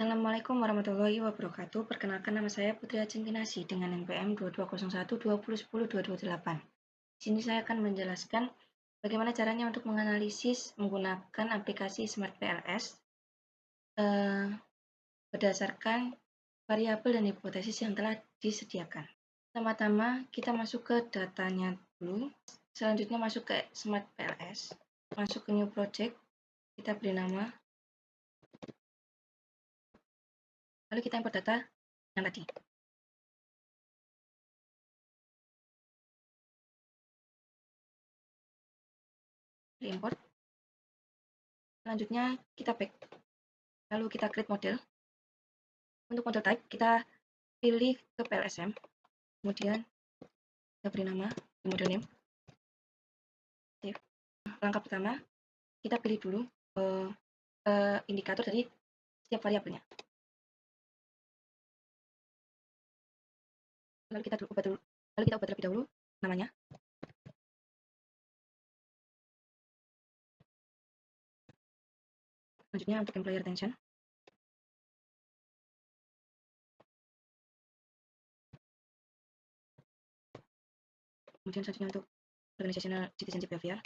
Assalamualaikum warahmatullahi wabarakatuh. Perkenalkan, nama saya Putri Ajeng Kinasi dengan NPM 220120102228. Di sini saya akan menjelaskan bagaimana caranya untuk menganalisis menggunakan aplikasi Smart PLS berdasarkan variabel dan hipotesis yang telah disediakan. Pertama-tama kita masuk ke datanya dulu, selanjutnya masuk ke Smart PLS, masuk ke New Project, kita beri nama, lalu kita import data yang tadi. Import. Selanjutnya kita back. Lalu kita create model. Untuk model type kita pilih ke PLSM. Kemudian kita beri nama model name. Save. Langkah pertama kita pilih dulu indikator dari setiap variabelnya. Lalu kita ubah terlebih dahulu namanya. Selanjutnya untuk employer retention. Kemudian selanjutnya untuk organizational citizenship behavior.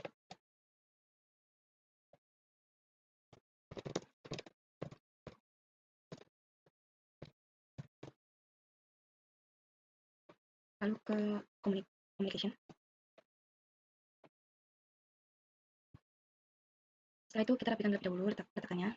Lalu ke communication. Setelah itu kita rapikan terlebih dahulu letakkannya.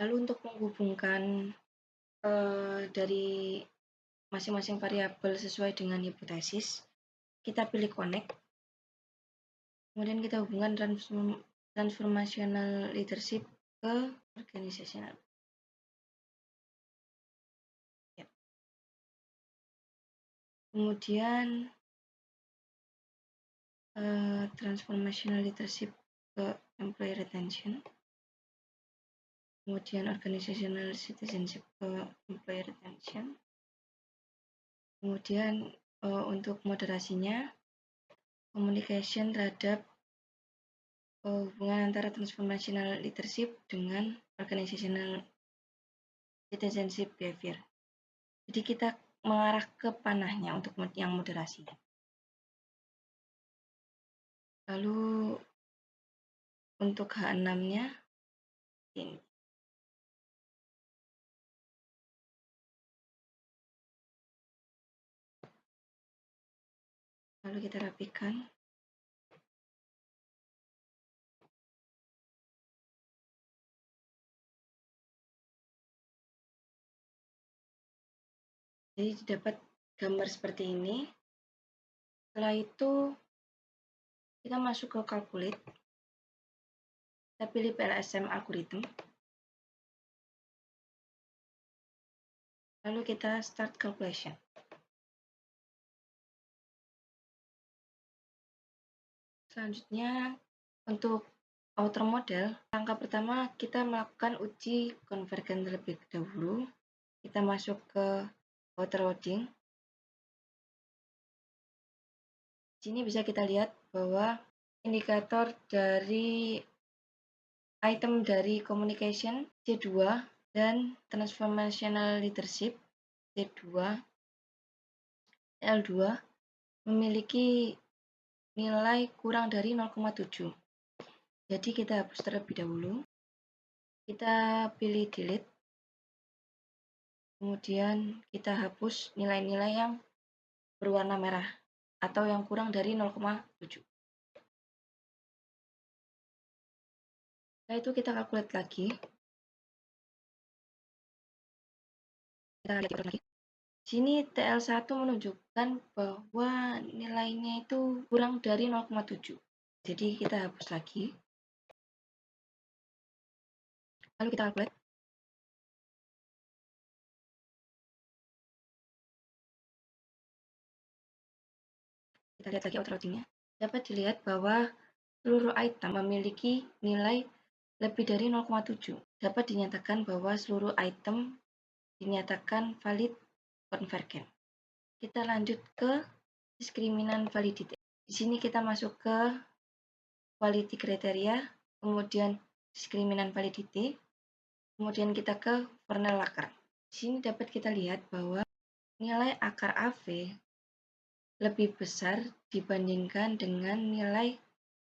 Lalu untuk menghubungkan dari masing-masing variabel sesuai dengan hipotesis, kita pilih connect. Kemudian kita hubungkan transformational leadership ke organizational. Ya. Kemudian transformational leadership ke employee retention. Kemudian organizational citizenship ke employee retention. Kemudian untuk moderasinya, communication terhadap hubungan antara transformational leadership dengan organizational citizenship behavior. Jadi kita mengarah ke panahnya untuk yang moderasi. Lalu untuk H6-nya ini. Lalu kita rapikan. Jadi dapat gambar seperti ini. Setelah itu kita masuk ke calculate. Kita pilih PLSM algorithm. Lalu kita start calculation. Selanjutnya untuk outer model, langkah pertama kita melakukan uji konvergen terlebih dahulu. Kita masuk ke outer loading. Di sini bisa kita lihat bahwa indikator dari item dari communication C2 dan transformational leadership C2 L2 memiliki nilai kurang dari 0,7. Jadi kita hapus terlebih dahulu. Kita pilih delete. Kemudian kita hapus nilai-nilai yang berwarna merah atau yang kurang dari 0,7. Setelah itu kita calculate lagi. Kita lihat lagi. Sini TL1 menunjukkan bahwa nilainya itu kurang dari 0,7. Jadi kita hapus lagi. Lalu kita calculate. Kita lihat lagi outroutingnya. Dapat dilihat bahwa seluruh item memiliki nilai lebih dari 0,7. Dapat dinyatakan bahwa seluruh item dinyatakan valid convergent. Kita lanjut ke diskriminan validity. Di sini kita masuk ke quality criteria, kemudian diskriminan validity, kemudian kita ke kernel akar. Di sini dapat kita lihat bahwa nilai akar AV lebih besar dibandingkan dengan nilai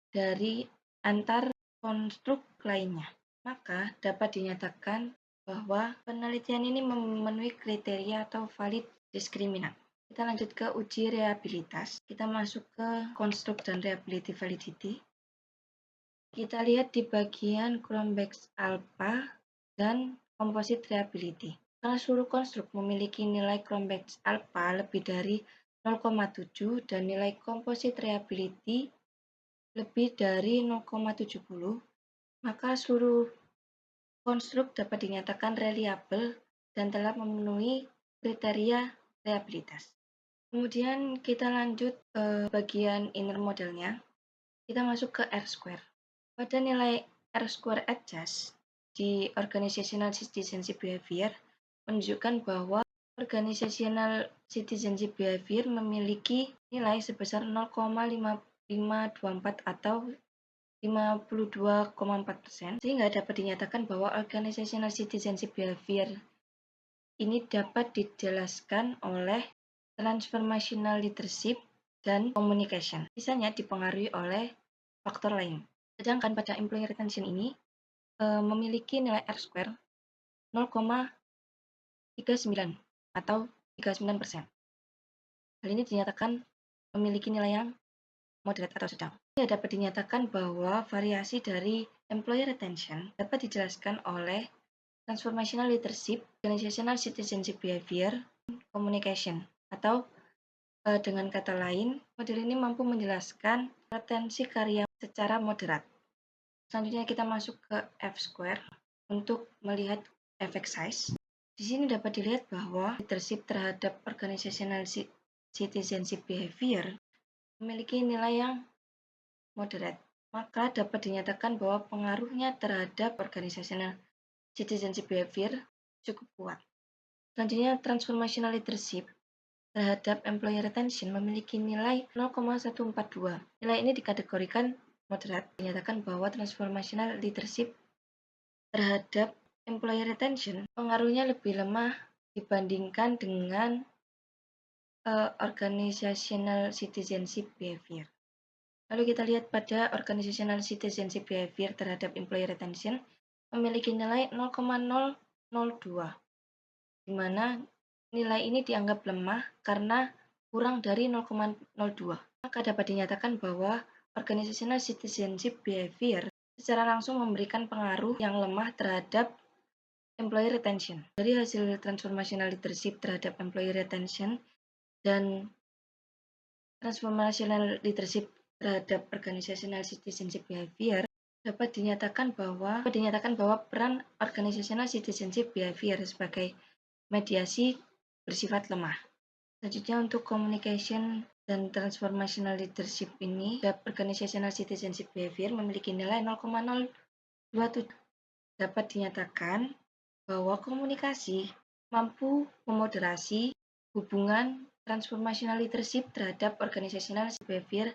dari antar konstruk lainnya. Maka dapat dinyatakan bahwa penelitian ini memenuhi kriteria atau valid diskriminan. Kita lanjut ke uji reliabilitas. Kita masuk ke konstruk dan reliability validity. Kita lihat di bagian Cronbach's alpha dan composite reliability. Karena seluruh konstruk memiliki nilai Cronbach's alpha lebih dari 0,7 dan nilai composite reliability lebih dari 0,70, maka seluruh konstruk dapat dinyatakan reliable dan telah memenuhi kriteria reliabilitas. Kemudian kita lanjut ke bagian inner modelnya. Kita masuk ke R-square. Pada nilai R-square adjust di Organizational Citizenship Behavior menunjukkan bahwa Organizational Citizenship Behavior memiliki nilai sebesar 0,524 atau 52,4%, sehingga dapat dinyatakan bahwa Organizational Citizenship Behavior ini dapat dijelaskan oleh transformational leadership dan communication. Sisanya dipengaruhi oleh faktor lain. Sedangkan pada employee retention ini memiliki nilai R-square 0,39 atau 39%. Hal ini dinyatakan memiliki nilai yang moderate atau sedang. Ini dapat dinyatakan bahwa variasi dari employee retention dapat dijelaskan oleh transformational leadership, organizational citizenship behavior, communication, atau dengan kata lain, model ini mampu menjelaskan retensi karya secara moderat. Selanjutnya kita masuk ke F-square untuk melihat effect size. Di sini dapat dilihat bahwa leadership terhadap organizational citizenship behavior memiliki nilai yang moderate, maka dapat dinyatakan bahwa pengaruhnya terhadap organizational citizenship behavior cukup kuat. Selanjutnya, transformational leadership terhadap employee retention memiliki nilai 0,142. Nilai ini dikategorikan moderat. Dinyatakan bahwa transformational leadership terhadap employee retention pengaruhnya lebih lemah dibandingkan dengan organizational citizenship behavior. Lalu kita lihat pada organizational citizenship behavior terhadap employee retention memiliki nilai 0,002, di mana nilai ini dianggap lemah karena kurang dari 0,02. Maka dapat dinyatakan bahwa organizational citizenship behavior secara langsung memberikan pengaruh yang lemah terhadap employee retention. Dari hasil transformational leadership terhadap employee retention dan transformational leadership terhadap organizational citizenship behavior dapat dinyatakan bahwa peran organizational citizenship behavior sebagai mediasi bersifat lemah. Selanjutnya untuk communication dan transformational leadership ini, organizational citizenship behavior memiliki nilai 0,027. Dapat dinyatakan bahwa komunikasi mampu memoderasi hubungan transformational leadership terhadap organizational behavior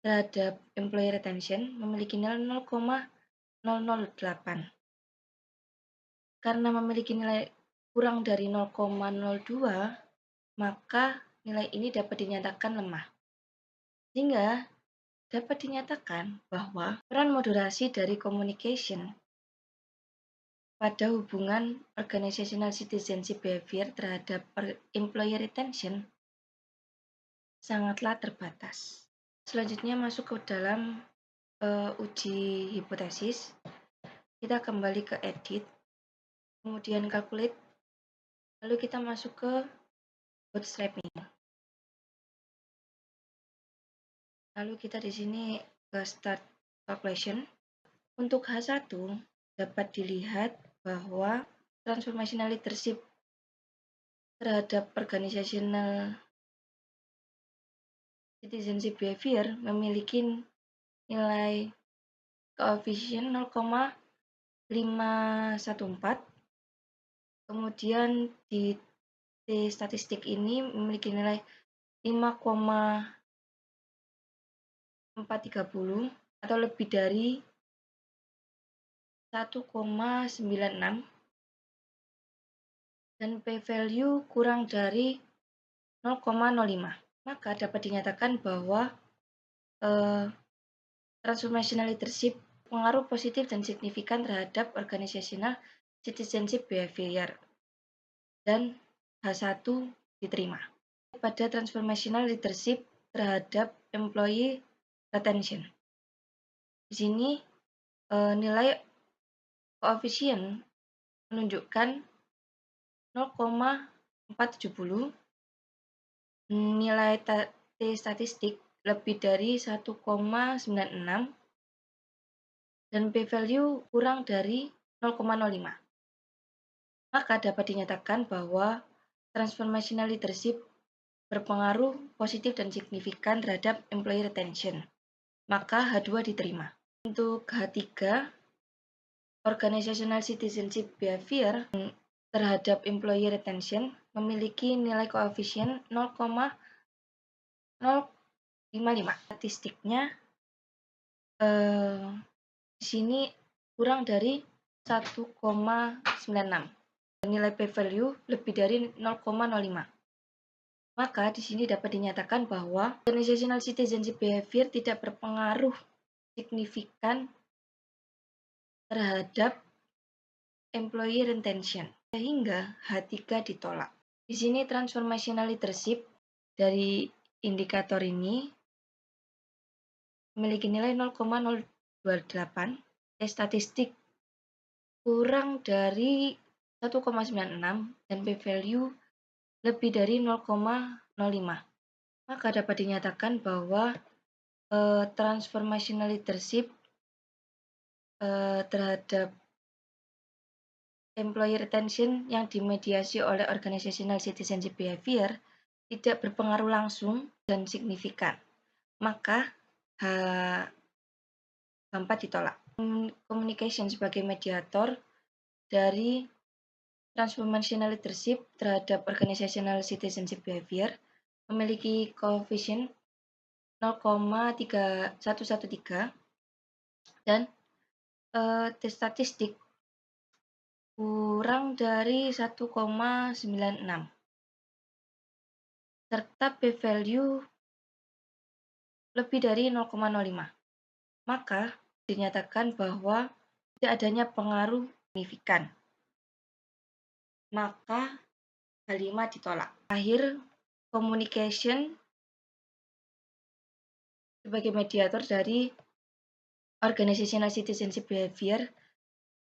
terhadap employee retention memiliki nilai 0,008. Karena memiliki nilai kurang dari 0,02, maka nilai ini dapat dinyatakan lemah. Sehingga dapat dinyatakan bahwa peran moderasi dari communication pada hubungan organizational citizenship behavior terhadap employee retention sangatlah terbatas. Selanjutnya masuk ke dalam uji hipotesis. Kita kembali ke edit, kemudian calculate, lalu kita masuk ke bootstrapping. Lalu kita di sini ke start calculation. Untuk H1 dapat dilihat bahwa transformational leadership terhadap organizational citizenship behavior memiliki nilai koefisien 0,514. Kemudian di T statistik ini memiliki nilai 5,430 atau lebih dari 1,96 dan p-value kurang dari 0,05. Maka dapat dinyatakan bahwa transformational leadership pengaruh positif dan signifikan terhadap organizational citizenship behavior dan H1 diterima. Pada transformational leadership terhadap employee retention. Di sini nilai koefisien menunjukkan 0,470, nilai T statistik lebih dari 1,96 dan p-value kurang dari 0,05. Maka dapat dinyatakan bahwa transformational leadership berpengaruh positif dan signifikan terhadap employee retention. Maka H2 diterima. Untuk H3, organizational citizenship behavior terhadap employee retention memiliki nilai koefisien 0,055. Statistiknya di sini kurang dari 1,96. Nilai p-value lebih dari 0,05. Maka di sini dapat dinyatakan bahwa organizational citizenship behavior tidak berpengaruh signifikan terhadap employee retention, sehingga H3 ditolak. Di sini transformational leadership dari indikator ini memiliki nilai 0,028, statistik kurang dari 1,96 dan p-value lebih dari 0,05. Maka dapat dinyatakan bahwa transformational leadership terhadap employee retention yang dimediasi oleh organizational citizenship behavior tidak berpengaruh langsung dan signifikan. Maka H4 ditolak. Communication sebagai mediator dari transformational leadership terhadap organizational citizenship behavior memiliki koefisien 0,3113 dan T statistik kurang dari 1,96 serta p-value lebih dari 0,05. Maka dinyatakan bahwa tidak adanya pengaruh signifikan. Maka H5 ditolak. Akhir, communication sebagai mediator dari organizational citizenship behavior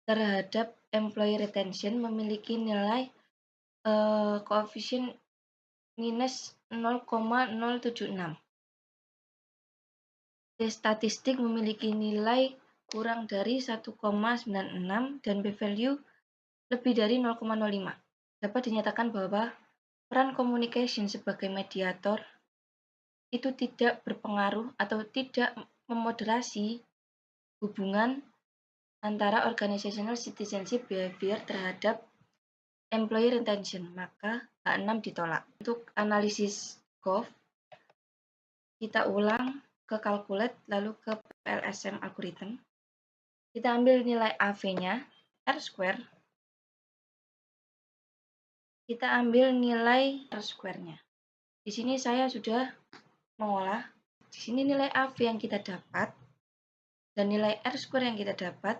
terhadap employee retention memiliki nilai koefisien minus 0,076. Statistik memiliki nilai kurang dari 1,96 dan p-value lebih dari 0,05. Dapat dinyatakan bahwa peran communication sebagai mediator itu tidak berpengaruh atau tidak memoderasi hubungan antara organizational citizenship behavior terhadap employee retention, maka H6 ditolak. Untuk analisis GOF, kita ulang ke calculate lalu ke PLSM algorithm. Kita ambil nilai AV-nya, R-square. Kita ambil nilai R-square-nya. Di sini saya sudah mengolah. Di sini nilai AV yang kita dapat dan nilai R-square yang kita dapat,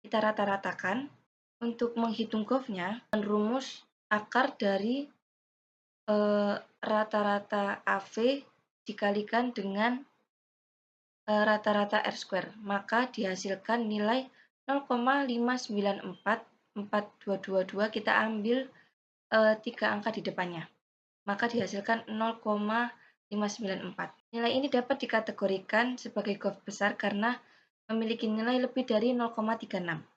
kita rata-ratakan. Untuk menghitung GOF-nya, dan rumus akar dari rata-rata AV dikalikan dengan rata-rata R-square, maka dihasilkan nilai 0,594422. Kita ambil 3 angka di depannya, maka dihasilkan 0,594. Nilai ini dapat dikategorikan sebagai GOF besar karena memiliki nilai lebih dari 0,36.